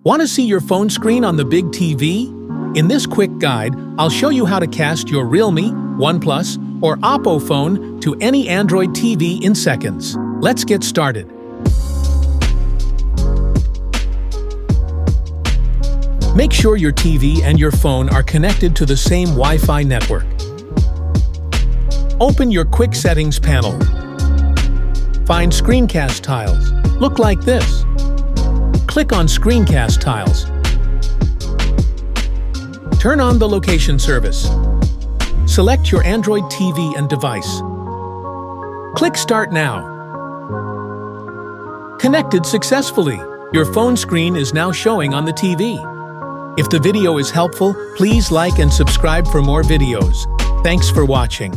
Want to see your phone screen on the big TV? In this quick guide, I'll show you how to cast your Realme, OnePlus, or Oppo phone to any Android TV in seconds. Let's get started. Make sure your TV and your phone are connected to the same Wi-Fi network. Open your Quick Settings panel. Find Screencast tiles. Look like this. Click on Screencast tiles. Turn on the location service. Select your Android TV and device. Click Start Now. Connected successfully. Your phone screen is now showing on the TV. If the video is helpful, please like and subscribe for more videos. Thanks for watching.